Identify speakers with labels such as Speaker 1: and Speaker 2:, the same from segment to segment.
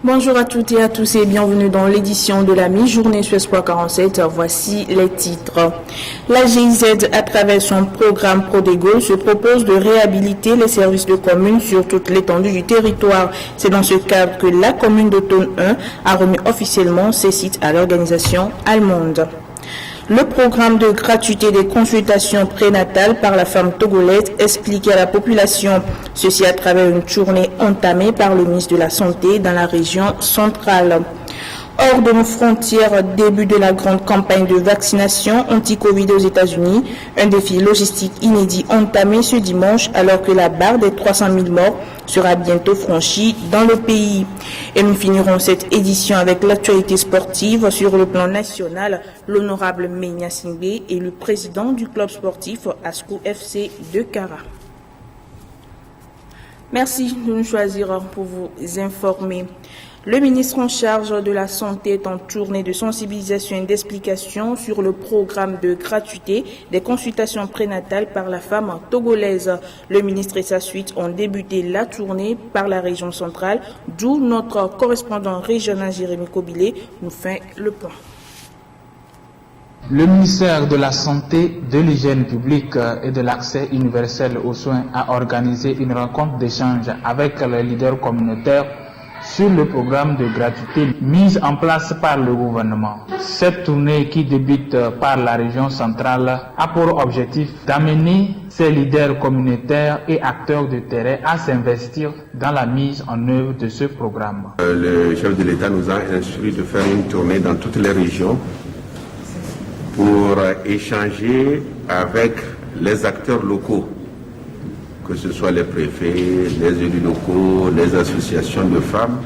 Speaker 1: Bonjour à toutes et à tous et bienvenue dans l'édition de la mi-journée sur Espoir 47. Voici les titres. La GIZ, à travers son programme Prodégol, se propose de réhabiliter les services de communes sur toute l'étendue du territoire. C'est dans ce cadre que la commune d'Autone 1 a remis officiellement ses sites à l'organisation allemande. Le programme de gratuité des consultations prénatales par la femme togolaise expliqué à la population, ceci à travers une journée entamée par le ministre de la Santé dans la région centrale. Hors de nos frontières, début de la grande campagne de vaccination anti-Covid aux États-Unis, un défi logistique inédit entamé ce dimanche alors que la barre des 300 000 morts sera bientôt franchie dans le pays. Et nous finirons cette édition avec l'actualité sportive sur le plan national. L'honorable Meigna Singbe est le président du club sportif ASCO FC de Kara. Merci de nous choisir pour vous informer. Le ministre en charge de la Santé est en tournée de sensibilisation et d'explication sur le programme de gratuité des consultations prénatales par la femme togolaise. Le ministre et sa suite ont débuté la tournée par la région centrale, d'où notre correspondant régional Jérémy Kobilé nous fait le point.
Speaker 2: Le ministère de la Santé, de l'Hygiène publique et de l'accès universel aux soins a organisé une rencontre d'échange avec les leaders communautaires sur le programme de gratuité mis en place par le gouvernement. Cette tournée qui débute par la région centrale a pour objectif d'amener ces leaders communautaires et acteurs de terrain à s'investir dans la mise en œuvre de ce programme.
Speaker 3: Le chef de l'État nous a instruit de faire une tournée dans toutes les régions pour échanger avec les acteurs locaux, que ce soit les préfets, les élus locaux, les associations de femmes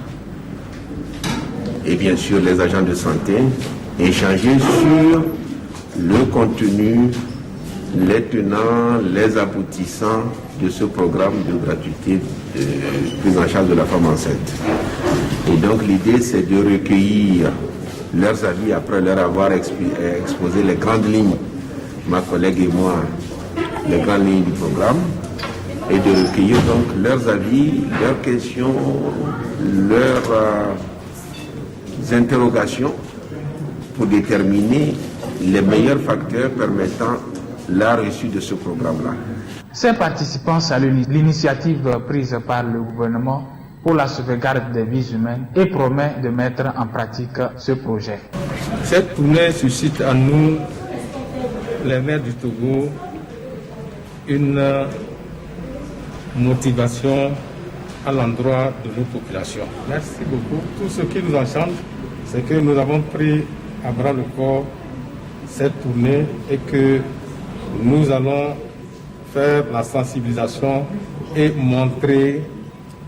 Speaker 3: et bien sûr les agents de santé, échanger sur le contenu, les tenants, les aboutissants de ce programme de gratuité de prise en charge de la femme enceinte. Et donc l'idée c'est de recueillir leurs avis après leur avoir exposé les grandes lignes, ma collègue et moi, les grandes lignes du programme, et de recueillir donc leurs avis, leurs questions, leurs interrogations pour déterminer les meilleurs facteurs permettant la réussite de ce programme-là.
Speaker 2: Ces participants saluent l'initiative prise par le gouvernement pour la sauvegarde des vies humaines et promet de mettre en pratique ce projet.
Speaker 4: Cette tournée suscite à nous, les maires du Togo, une motivation à l'endroit de nos populations. Merci beaucoup. Tout ce qui nous enchante, c'est que nous avons pris à bras le corps cette tournée et que nous allons faire la sensibilisation et montrer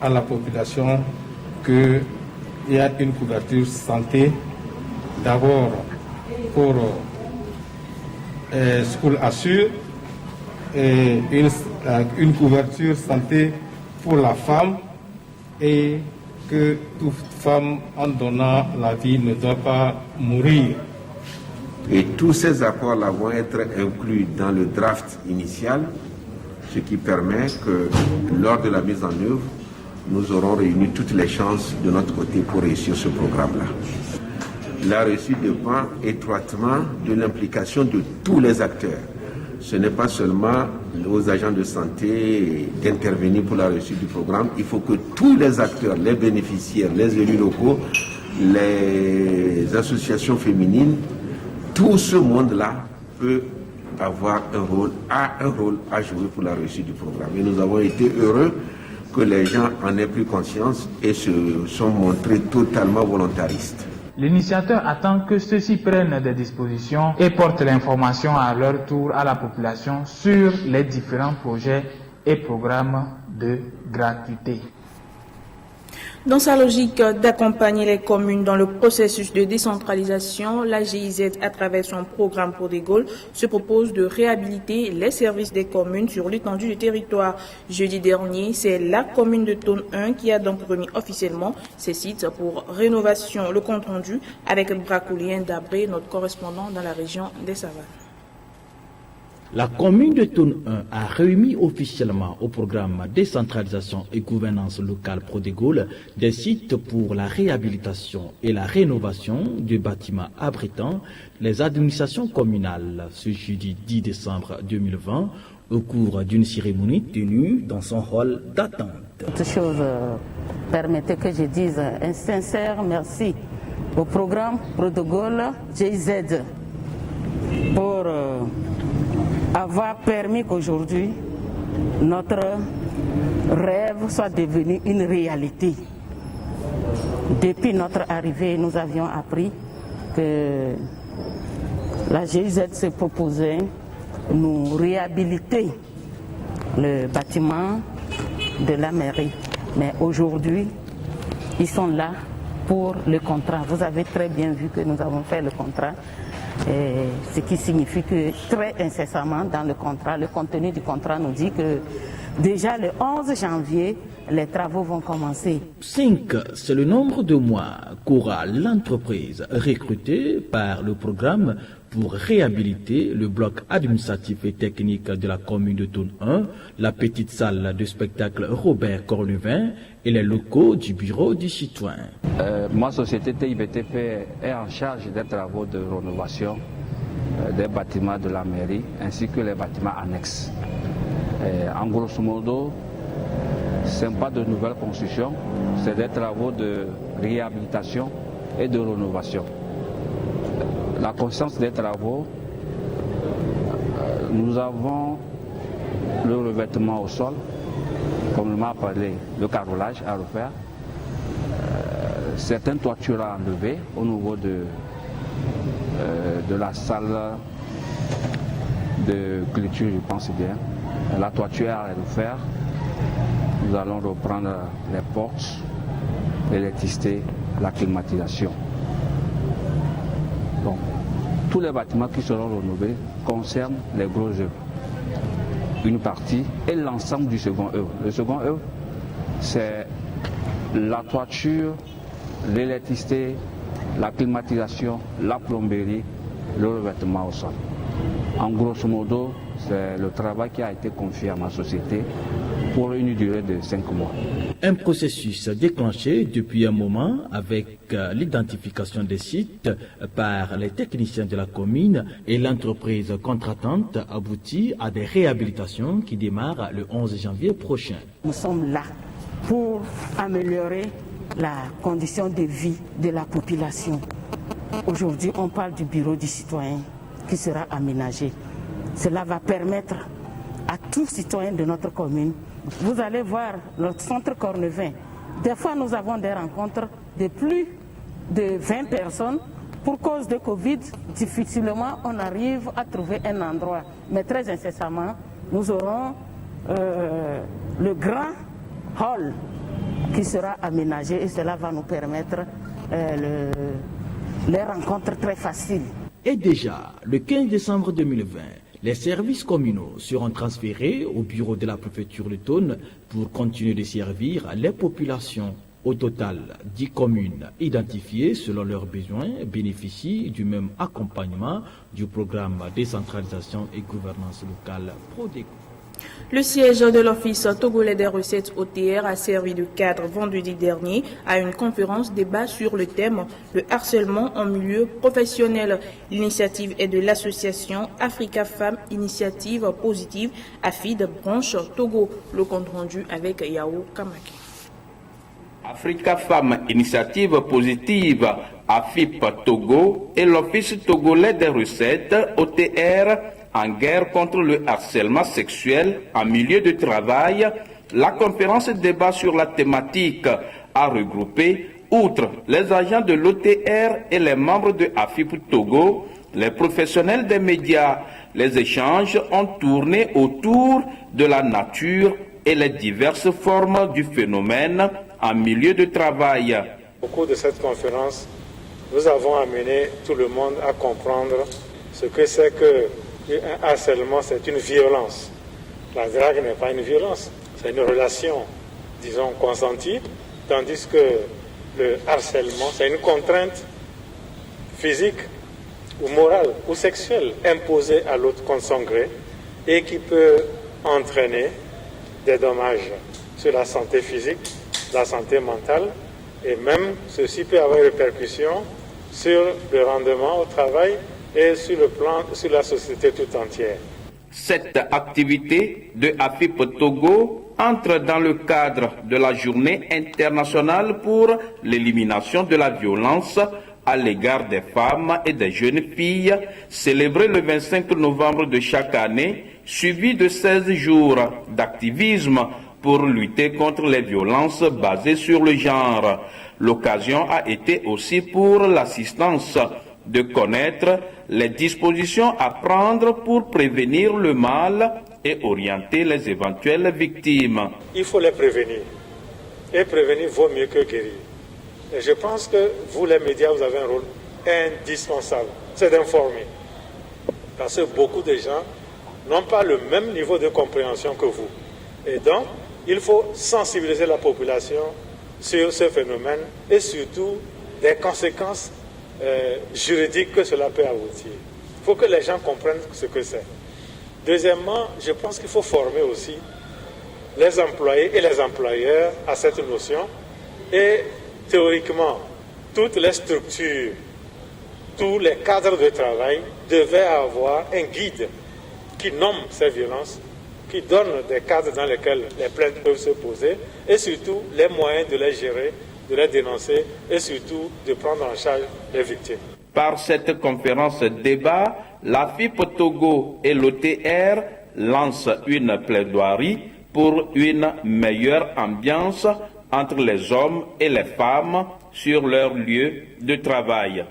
Speaker 4: à la population qu'il y a une couverture santé, d'abord pour School Assure, et une couverture santé pour la femme, et que toute femme en donnant la vie ne doit pas mourir.
Speaker 3: Et tous ces apports-là vont être inclus dans le draft initial, ce qui permet que lors de la mise en œuvre, nous aurons réuni toutes les chances de notre côté pour réussir ce programme-là. La réussite dépend étroitement de l'implication de tous les acteurs. Ce n'est pas seulement aux agents de santé d'intervenir pour la réussite du programme. Il faut que tous les acteurs, les bénéficiaires, les élus locaux, les associations féminines, tout ce monde-là peut avoir un rôle à jouer pour la réussite du programme. Et nous avons été heureux que les gens en aient pris conscience et se sont montrés totalement volontaristes.
Speaker 2: L'initiateur attend que ceux-ci prennent des dispositions et portent l'information à leur tour à la population sur les différents projets et programmes de gratuité.
Speaker 1: Dans sa logique d'accompagner les communes dans le processus de décentralisation, la GIZ, à travers son programme Prodégol, se propose de réhabiliter les services des communes sur l'étendue du territoire. Jeudi dernier, c'est la commune de Autone 1 qui a donc remis officiellement ses sites pour rénovation. Le compte rendu avec Bracoulien Dabré, notre correspondant dans la région des Savanes.
Speaker 5: La commune de Thône 1 a remis officiellement au programme décentralisation et gouvernance locale Prodégol des sites pour la réhabilitation et la rénovation du bâtiment abritant les administrations communales ce jeudi 10 décembre 2020 au cours d'une cérémonie tenue dans son hall d'attente.
Speaker 6: Autre chose, permettez que je dise un sincère merci au programme Prodégol GIZ pour avoir permis qu'aujourd'hui notre rêve soit devenu une réalité. Depuis notre arrivée, nous avions appris que la GIZ se proposait de nous réhabiliter le bâtiment de la mairie. Mais aujourd'hui, ils sont là pour le contrat. Vous avez très bien vu que nous avons fait le contrat. Ce qui signifie que très incessamment dans le contrat, le contenu du contrat nous dit que déjà le 11 janvier, les travaux vont commencer.
Speaker 5: 5, c'est le nombre de mois qu'aura l'entreprise recrutée par le programme pour réhabiliter le bloc administratif et technique de la commune de Thône 1, la petite salle de spectacle Robert Cornevin et les locaux du bureau du citoyen.
Speaker 7: Ma société TIBTP est en charge des travaux de rénovation des bâtiments de la mairie ainsi que les bâtiments annexes. En grosso modo, ce n'est pas de nouvelles constructions, c'est des travaux de réhabilitation et de rénovation. La conscience des travaux, nous avons le revêtement au sol, comme on m'a parlé, le carrelage à refaire, certaines toitures à enlever au niveau de la salle de clôture, je pense bien. La toiture à refaire, nous allons reprendre les portes, l'électricité, la climatisation. Donc, tous les bâtiments qui seront rénovés concernent les gros œuvres. Une partie et l'ensemble du second œuvre. Le second œuvre, c'est la toiture, l'électricité, la climatisation, la plomberie, le revêtement au sol. En grosso modo, c'est le travail qui a été confié à ma société pour une durée de 5 mois.
Speaker 5: Un processus déclenché depuis un moment avec l'identification des sites par les techniciens de la commune et l'entreprise contratante aboutit à des réhabilitations qui démarrent le 11 janvier prochain.
Speaker 6: Nous sommes là pour améliorer la condition de vie de la population. Aujourd'hui, on parle du bureau du citoyen qui sera aménagé. Cela va permettre à tout citoyen de notre commune. Vous allez voir notre centre Cornevin. Des fois, nous avons des rencontres de plus de 20 personnes. Pour cause de Covid, difficilement, on arrive à trouver un endroit. Mais très incessamment, nous aurons le grand hall qui sera aménagé et cela va nous permettre les rencontres très faciles.
Speaker 5: Et déjà, le 15 décembre 2020, les services communaux seront transférés au bureau de la préfecture de Thône pour continuer de servir les populations. Au total, 10 communes identifiées selon leurs besoins bénéficient du même accompagnement du programme décentralisation et gouvernance locale Prodégol.
Speaker 1: Le siège de l'Office togolais des recettes OTR a servi de cadre vendredi dernier à une conférence débat sur le thème « Le harcèlement en milieu professionnel ». L'initiative est de l'association Africa Femmes Initiative Positive AFID branche Togo. Le compte rendu avec Yao Kamaki.
Speaker 8: Africa Femmes Initiative Positive AFIP Togo et l'Office togolais des recettes OTR en guerre contre le harcèlement sexuel en milieu de travail, la conférence débat sur la thématique a regroupé, outre les agents de l'OTR et les membres de AFIP Togo, les professionnels des médias. Les échanges ont tourné autour de la nature et les diverses formes du phénomène en milieu de travail.
Speaker 9: Au cours de cette conférence, nous avons amené tout le monde à comprendre ce que c'est que un harcèlement, c'est une violence. La drague n'est pas une violence, c'est une relation, disons, consentie, tandis que le harcèlement, c'est une contrainte physique ou morale ou sexuelle imposée à l'autre contre son gré et qui peut entraîner des dommages sur la santé physique, la santé mentale, et même ceci peut avoir une répercussion sur le rendement au travail et sur la société tout entière.
Speaker 8: Cette activité de AFIP Togo entre dans le cadre de la Journée internationale pour l'élimination de la violence à l'égard des femmes et des jeunes filles, célébrée le 25 novembre de chaque année, suivie de 16 jours d'activisme pour lutter contre les violences basées sur le genre. L'occasion a été aussi pour l'assistance de connaître les dispositions à prendre pour prévenir le mal et orienter les éventuelles victimes.
Speaker 9: Il faut les prévenir. Et prévenir vaut mieux que guérir. Et je pense que vous, les médias, vous avez un rôle indispensable. C'est d'informer. Parce que beaucoup de gens n'ont pas le même niveau de compréhension que vous. Et donc, il faut sensibiliser la population sur ce phénomène et surtout des conséquences juridiques que cela peut aboutir. Il faut que les gens comprennent ce que c'est. Deuxièmement, je pense qu'il faut former aussi les employés et les employeurs à cette notion. Et théoriquement, toutes les structures, tous les cadres de travail devaient avoir un guide qui nomme ces violences, qui donne des cadres dans lesquels les plaintes peuvent se poser et surtout les moyens de les gérer, de les dénoncer et surtout de prendre en charge les victimes.
Speaker 8: Par cette conférence débat, l'AFIP Togo et l'OTR lancent une plaidoirie pour une meilleure ambiance entre les hommes et les femmes sur leur lieu de travail.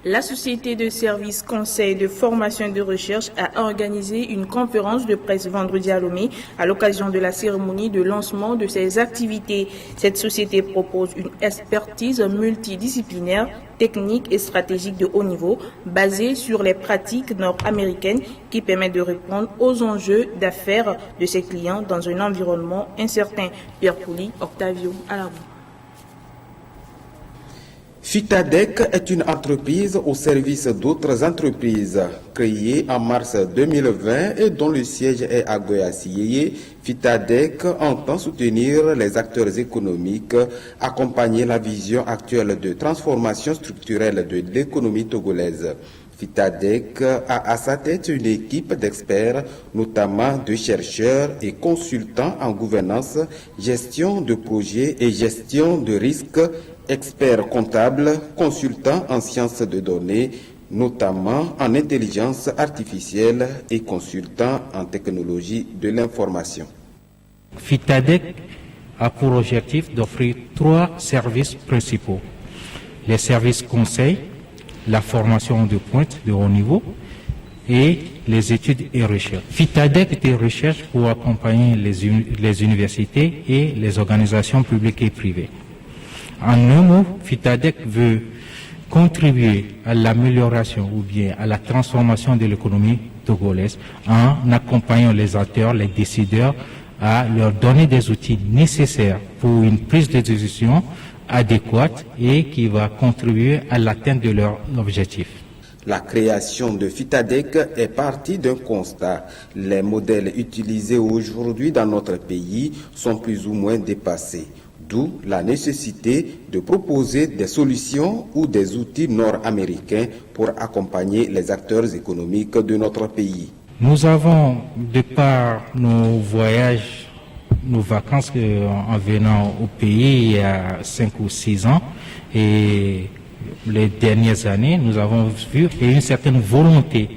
Speaker 1: La Société de services conseil de formation et de recherche a organisé une conférence de presse vendredi à Lomé à l'occasion de la cérémonie de lancement de ses activités. Cette société propose une expertise multidisciplinaire, technique et stratégique de haut niveau basée sur les pratiques nord-américaines qui permettent de répondre aux enjeux d'affaires de ses clients dans un environnement incertain. Pierre Pouli, Octavio Alarou.
Speaker 10: FITADEC est une entreprise au service d'autres entreprises. Créée en mars 2020 et dont le siège est à Goya-Siyeye, FITADEC entend soutenir les acteurs économiques, accompagner la vision actuelle de transformation structurelle de l'économie togolaise. FITADEC a à sa tête une équipe d'experts, notamment de chercheurs et consultants en gouvernance, gestion de projets et gestion de risques, experts comptables, consultants en sciences de données, notamment en intelligence artificielle et consultants en technologie de l'information.
Speaker 11: FITADEC a pour objectif d'offrir 3 services principaux. Les services conseils, la formation de pointe de haut niveau et les études et recherches. FITADEC est une recherche pour accompagner les universités et les organisations publiques et privées. En un mot, FITADEC veut contribuer à l'amélioration ou bien à la transformation de l'économie togolaise en accompagnant les acteurs, les décideurs, à leur donner des outils nécessaires pour une prise de décision adéquate et qui va contribuer à l'atteinte de leurs objectifs.
Speaker 10: La création de FITADEC est partie d'un constat. Les modèles utilisés aujourd'hui dans notre pays sont plus ou moins dépassés. D'où la nécessité de proposer des solutions ou des outils nord-américains pour accompagner les acteurs économiques de notre pays.
Speaker 11: Nous avons, de par nos voyages, nos vacances en venant au pays il y a 5 ou 6 ans et les dernières années, nous avons vu une certaine volonté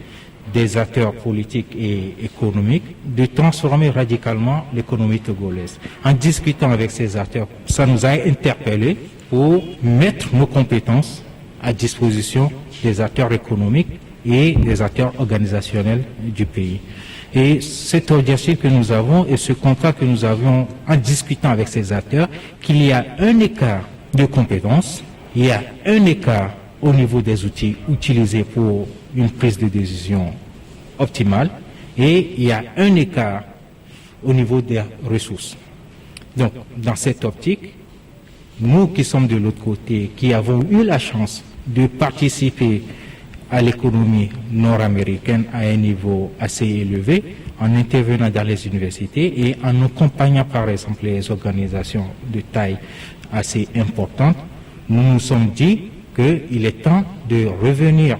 Speaker 11: des acteurs politiques et économiques de transformer radicalement l'économie togolaise. En discutant avec ces acteurs, ça nous a interpellés pour mettre nos compétences à disposition des acteurs économiques et des acteurs organisationnels du pays. Et cet objectif que nous avons et ce contrat que nous avions en discutant avec ces acteurs, qu'il y a un écart de compétences, il y a un écart au niveau des outils utilisés pour une prise de décision optimale et il y a un écart au niveau des ressources. Donc, dans cette optique, nous qui sommes de l'autre côté, qui avons eu la chance de participer à l'économie nord-américaine à un niveau assez élevé, en intervenant dans les universités et en accompagnant par exemple les organisations de taille assez importante. Nous nous sommes dit qu'il est temps de revenir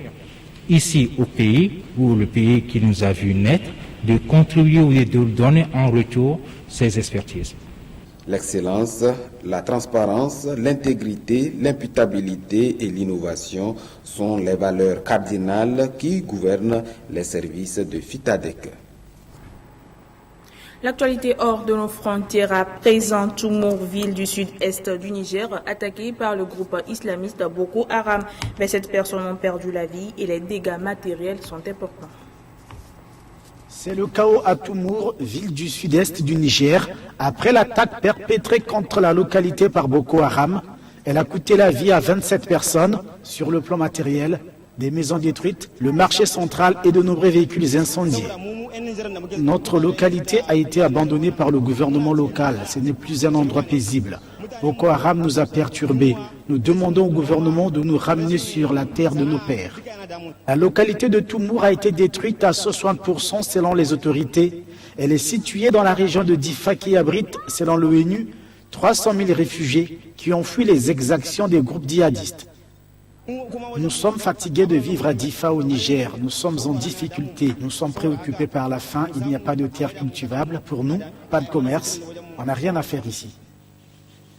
Speaker 11: ici au pays, ou le pays qui nous a vu naître, de contribuer ou de donner en retour ces expertises.
Speaker 10: L'excellence, la transparence, l'intégrité, l'imputabilité et l'innovation sont les valeurs cardinales qui gouvernent les services de FITADEC.
Speaker 1: L'actualité hors de nos frontières à présent, Toumour, ville du sud-est du Niger, attaquée par le groupe islamiste Boko Haram. 27 personnes ont perdu la vie et les dégâts matériels sont importants.
Speaker 12: C'est le chaos à Toumour, ville du sud-est du Niger. Après l'attaque perpétrée contre la localité par Boko Haram, elle a coûté la vie à 27 personnes sur le plan matériel, des maisons détruites, le marché central et de nombreux véhicules incendiés. Notre localité a été abandonnée par le gouvernement local. Ce n'est plus un endroit paisible. Boko Haram nous a perturbés. Nous demandons au gouvernement de nous ramener sur la terre de nos pères. La localité de Toumour a été détruite à 60% selon les autorités. Elle est située dans la région de Difa qui abrite, selon l'ONU, 300 000 réfugiés qui ont fui les exactions des groupes djihadistes. Nous sommes fatigués de vivre à Difa au Niger. Nous sommes en difficulté. Nous sommes préoccupés par la faim. Il n'y a pas de terre cultivable pour nous, pas de commerce. On n'a rien à faire ici.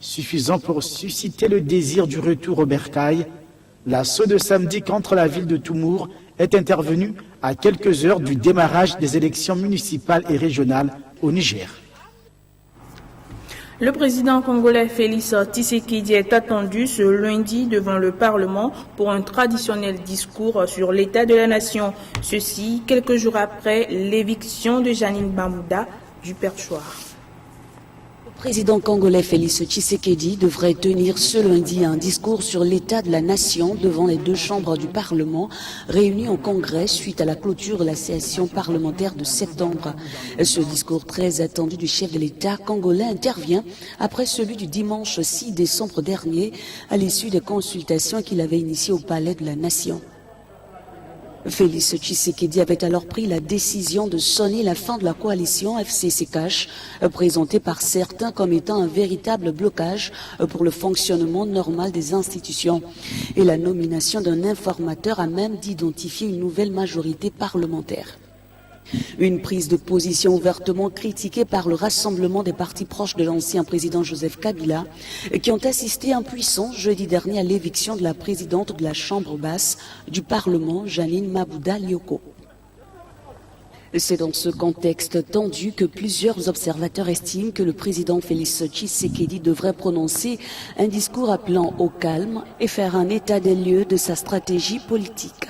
Speaker 12: Suffisant pour susciter le désir du retour au bercail, l'assaut de samedi contre la ville de Toumour est intervenu à quelques heures du démarrage des élections municipales et régionales au Niger.
Speaker 1: Le président congolais Félix Tshisekedi est attendu ce lundi devant le Parlement pour un traditionnel discours sur l'état de la nation. Ceci quelques jours après l'éviction de Janine Bamouda du perchoir.
Speaker 13: Le président congolais Félix Tshisekedi devrait tenir ce lundi un discours sur l'état de la nation devant les deux chambres du Parlement réunies en congrès suite à la clôture de la session parlementaire de septembre. Ce discours très attendu du chef de l'État congolais intervient après celui du dimanche 6 décembre dernier à l'issue des consultations qu'il avait initiées au Palais de la Nation. Félix Tshisekedi avait alors pris la décision de sonner la fin de la coalition FCC-Cash, présentée par certains comme étant un véritable blocage pour le fonctionnement normal des institutions, et la nomination d'un informateur à même d'identifier une nouvelle majorité parlementaire. Une prise de position ouvertement critiquée par le rassemblement des partis proches de l'ancien président Joseph Kabila, qui ont assisté impuissants jeudi dernier à l'éviction de la présidente de la Chambre basse du Parlement, Janine Mabouda Lioko. C'est dans ce contexte tendu que plusieurs observateurs estiment que le président Félix Tshisekedi devrait prononcer un discours appelant au calme et faire un état des lieux de sa stratégie politique.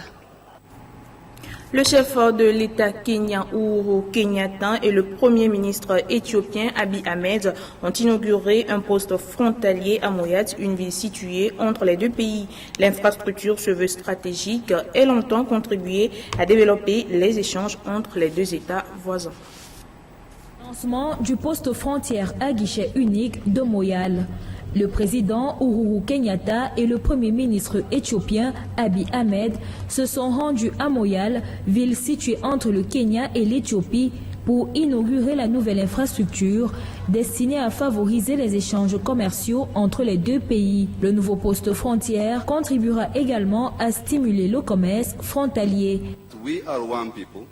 Speaker 1: Le chef de l'État kenyan Uhuru Kenyatta et le Premier ministre éthiopien Abiy Ahmed ont inauguré un poste frontalier à Moyat, une ville située entre les deux pays. L'infrastructure se veut stratégique et entend contribuer à développer les échanges entre les deux États voisins.
Speaker 14: Lancement du poste frontière à guichet unique de Moyal. Le président Uhuru Kenyatta et le premier ministre éthiopien Abiy Ahmed se sont rendus à Moyal, ville située entre le Kenya et l'Éthiopie, pour inaugurer la nouvelle infrastructure destinée à favoriser les échanges commerciaux entre les deux pays. Le nouveau poste frontière contribuera également à stimuler le commerce frontalier.
Speaker 15: We are one people,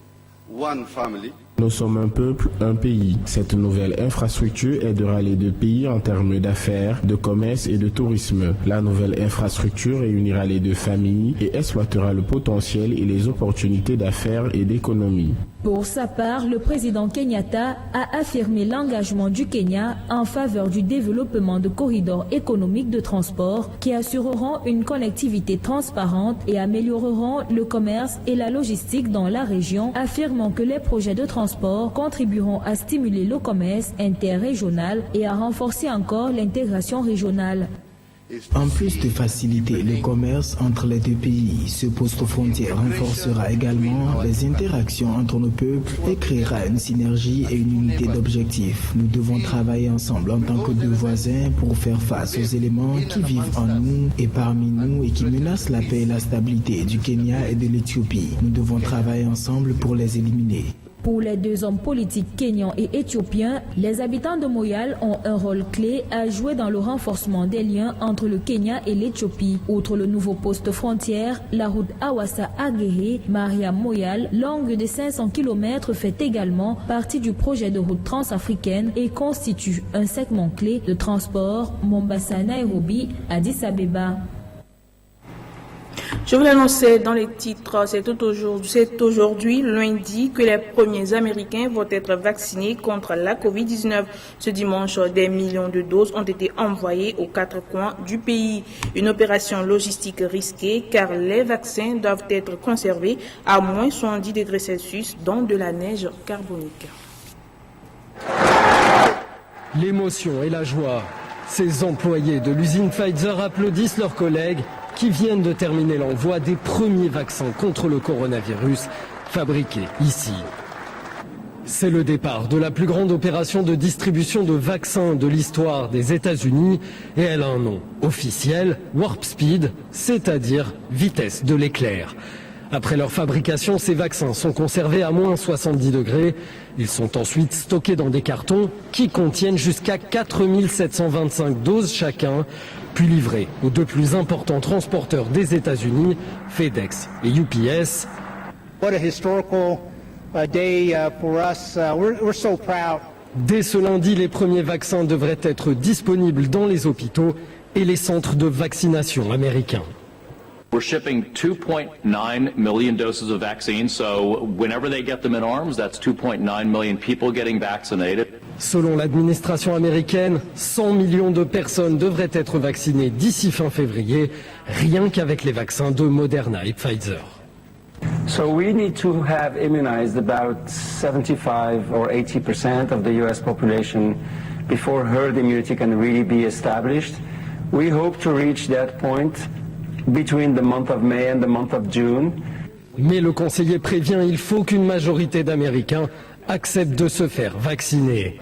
Speaker 15: one family.
Speaker 16: Nous sommes un peuple, un pays. Cette nouvelle infrastructure aidera les deux pays en termes d'affaires, de commerce et de tourisme. La nouvelle infrastructure réunira les deux familles et exploitera le potentiel et les opportunités d'affaires et d'économie.
Speaker 14: Pour sa part, le président Kenyatta a affirmé l'engagement du Kenya en faveur du développement de corridors économiques de transport qui assureront une connectivité transparente et amélioreront le commerce et la logistique dans la région, affirmant que les projets de transport contribueront à stimuler le commerce interrégional et à renforcer encore l'intégration régionale.
Speaker 17: En plus de faciliter le commerce entre les deux pays, ce poste frontière renforcera également les interactions entre nos peuples et créera une synergie et une unité d'objectifs. Nous devons travailler ensemble en tant que deux voisins pour faire face aux éléments qui vivent en nous et parmi nous et qui menacent la paix et la stabilité du Kenya et de l'Éthiopie. Nous devons travailler ensemble pour les éliminer.
Speaker 14: Pour les deux hommes politiques kenyans et éthiopiens, les habitants de Moyale ont un rôle clé à jouer dans le renforcement des liens entre le Kenya et l'Éthiopie. Outre le nouveau poste frontière, la route Awassa-Agehe, Mariam-Moyale, longue de 500 km, fait également partie du projet de route transafricaine et constitue un segment clé de transport Mombasa-Nairobi, Addis Abeba.
Speaker 1: Je vous l'annonçais dans les titres, c'est aujourd'hui, lundi, que les premiers Américains vont être vaccinés contre la COVID-19. Ce dimanche, des millions de doses ont été envoyées aux quatre coins du pays. Une opération logistique risquée car les vaccins doivent être conservés à moins 70 degrés Celsius dans de la neige carbonique.
Speaker 18: L'émotion et la joie. Ces employés de l'usine Pfizer applaudissent leurs collègues qui viennent de terminer l'envoi des premiers vaccins contre le coronavirus fabriqués ici. C'est le départ de la plus grande opération de distribution de vaccins de l'histoire des États-Unis et elle a un nom officiel, Warp Speed, c'est-à-dire vitesse de l'éclair. Après leur fabrication, ces vaccins sont conservés à moins 70 degrés. Ils sont ensuite stockés dans des cartons qui contiennent jusqu'à 4725 doses chacun, puis livrés aux deux plus importants transporteurs des États-Unis, FedEx et UPS.
Speaker 19: What a historical day for us. We're so proud.
Speaker 18: Dès ce lundi, les premiers vaccins devraient être disponibles dans les hôpitaux et les centres de vaccination américains.
Speaker 20: We're shipping 2.9 million doses of vaccine, so whenever they get them in arms, that's 2.9 million people getting vaccinated.
Speaker 18: Selon l'administration américaine, 100 millions de personnes devraient être vaccinées d'ici fin février, rien qu'avec les vaccins de Moderna et Pfizer.
Speaker 21: So we need to have immunized about 75 or 80% of the US population before herd immunity can really be established. We hope to reach that point between the month of May and the month of June.
Speaker 18: Mais le conseiller prévient, il faut qu'une majorité d'Américains acceptent de se faire vacciner.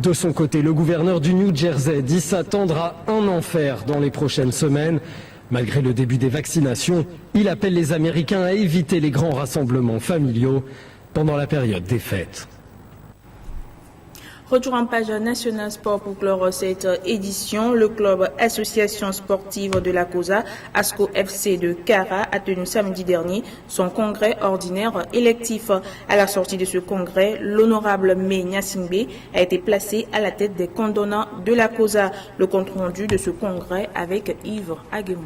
Speaker 18: De son côté, le gouverneur du New Jersey dit s'attendre à un enfer dans les prochaines semaines. Malgré le début des vaccinations, il appelle les Américains à éviter les grands rassemblements familiaux pendant la période des fêtes.
Speaker 1: Retour en page nationale sport pour clore cette édition. Le club Association sportive de la COSA, ASCO FC de Kara, a tenu samedi dernier son congrès ordinaire électif. À la sortie de ce congrès, l'honorable Mé Nyasingbe a été placé à la tête des condonnants de la COSA. Le compte rendu de ce congrès avec Yves Aguemont.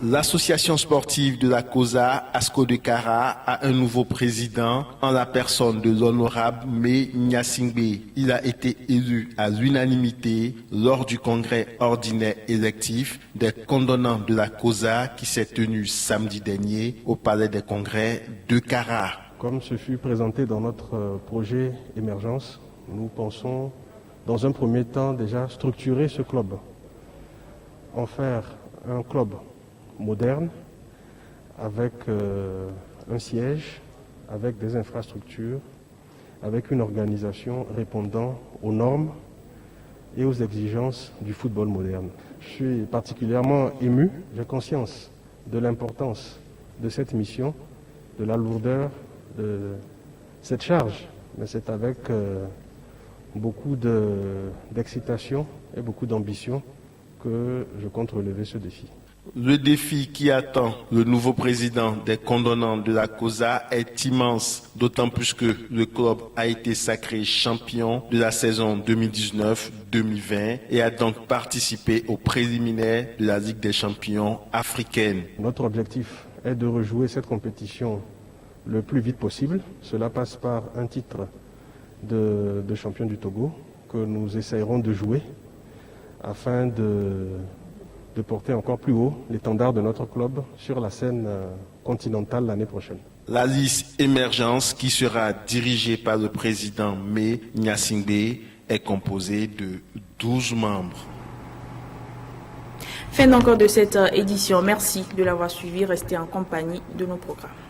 Speaker 10: L'association sportive de la COSA, ASCO de Kara, a un nouveau président en la personne de l'honorable Mé Nyasingbe. Il a été élu à l'unanimité lors du congrès ordinaire électif des condonnants de la COSA qui s'est tenu samedi dernier au palais des congrès de Kara.
Speaker 22: Comme ce fut présenté dans notre projet émergence, nous pensons dans un premier temps déjà structurer ce club, en faire un club moderne, avec un siège, avec des infrastructures, avec une organisation répondant aux normes et aux exigences du football moderne. Je suis particulièrement ému, j'ai conscience de l'importance de cette mission, de la lourdeur de cette charge, mais c'est avec beaucoup d'excitation et beaucoup d'ambition que je compte relever ce défi.
Speaker 10: Le défi qui attend le nouveau président des condonnants de la COSA est immense, d'autant plus que le club a été sacré champion de la saison 2019-2020 et a donc participé aux préliminaires de la Ligue des champions africaine.
Speaker 22: Notre objectif est de rejouer cette compétition le plus vite possible. Cela passe par un titre de champion du Togo que nous essayerons de jouer afin de porter encore plus haut l'étendard de notre club sur la scène continentale l'année prochaine.
Speaker 10: La liste émergence qui sera dirigée par le président Mé Nyasingbe est composée de 12 membres.
Speaker 1: Fin encore de cette édition. Merci de l'avoir suivi. Restez en compagnie de nos programmes.